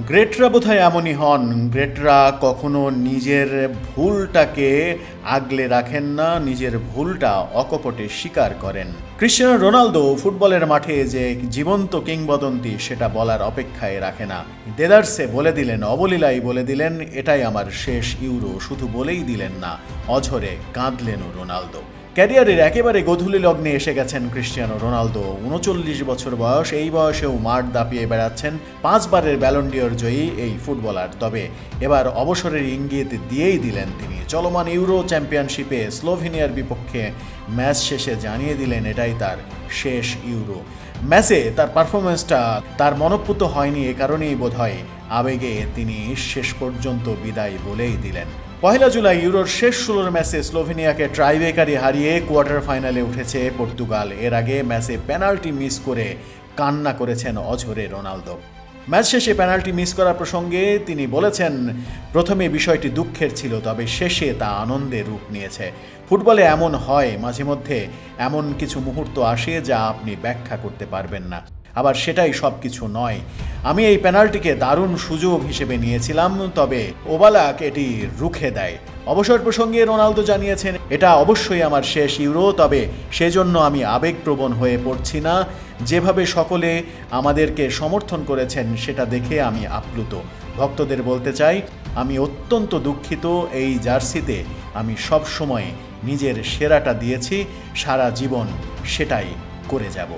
গ্রেটরা বোধহয় এমনই হন। গ্রেটরা কখনো নিজের ভুলটাকে আগলে রাখেন না, নিজের ভুলটা অকপটে স্বীকার করেন। ক্রিশ্চিয়ানো রোনালদো ফুটবলের মাঠে যে জীবন্ত কিংবদন্তি সেটা বলার অপেক্ষায় রাখে না। দেদারসে বলে দিলেন, অবলীলায় বলে দিলেন, এটাই আমার শেষ ইউরো। শুধু বলেই দিলেন না, অঝরে কাঁদলেনও রোনালদো। ক্যারিয়ারের একেবারে গোধূলি লগ্নে এসে গেছেন ক্রিশ্চিয়ানো রোনালদো। ৩৯ বছর বয়স, এই বয়সেও মাঠ দাপিয়ে বেড়াচ্ছেন ৫ বারের ব্যালন ডি'অর জয়ী এই ফুটবলার। তবে এবার অবসরের ইঙ্গিত দিয়েই দিলেন তিনি। চলমান ইউরো চ্যাম্পিয়নশিপে স্লোভেনিয়ার বিপক্ষে ম্যাচ শেষে জানিয়ে দিলেন এটাই তার শেষ ইউরো। ম্যাচে তার পারফরমেন্সটা তার মনঃপূত হয়নি, এ কারণেই বোধহয় আবেগে তিনি শেষ পর্যন্ত বিদায় বলেই দিলেন। ১ জুলাই ইউরোর শেষ ১৬ ম্যাচে স্লোভেনিয়াকে ট্রাইব্রেকারে হারিয়ে কোয়ার্টার ফাইনালে উঠেছে পর্তুগাল। এর আগে ম্যাচে পেনাল্টি মিস করে কান্না করেছেন অঝরে রোনালদো। ম্যাচ শেষে পেনাল্টি মিস করার প্রসঙ্গে তিনি বলেছেন, প্রথমে বিষয়টি দুঃখের ছিল, তবে শেষে তা আনন্দে রূপ নিয়েছে। ফুটবলে এমন হয়, মাঝে মধ্যে এমন কিছু মুহূর্ত আসে যা আপনি ব্যাখ্যা করতে পারবেন না, আবার সেটাই সব কিছু নয়। আমি এই পেনাল্টিকে দারুণ সুযোগ হিসেবে নিয়েছিলাম, তবে ওবালাক এটি রুখে দেয়। অবসর প্রসঙ্গে রোনালদো জানিয়েছেন, এটা অবশ্যই আমার শেষ ইউরো, তবে সেজন্য আমি আবেগপ্রবণ হয়ে পড়ছি না। যেভাবে সকলে আমাদেরকে সমর্থন করেছেন সেটা দেখে আমি আপ্লুত। ভক্তদের বলতে চাই, আমি অত্যন্ত দুঃখিত। এই জার্সিতে আমি সব সময় নিজের সেরাটা দিয়েছি, সারা জীবন সেটাই করে যাব।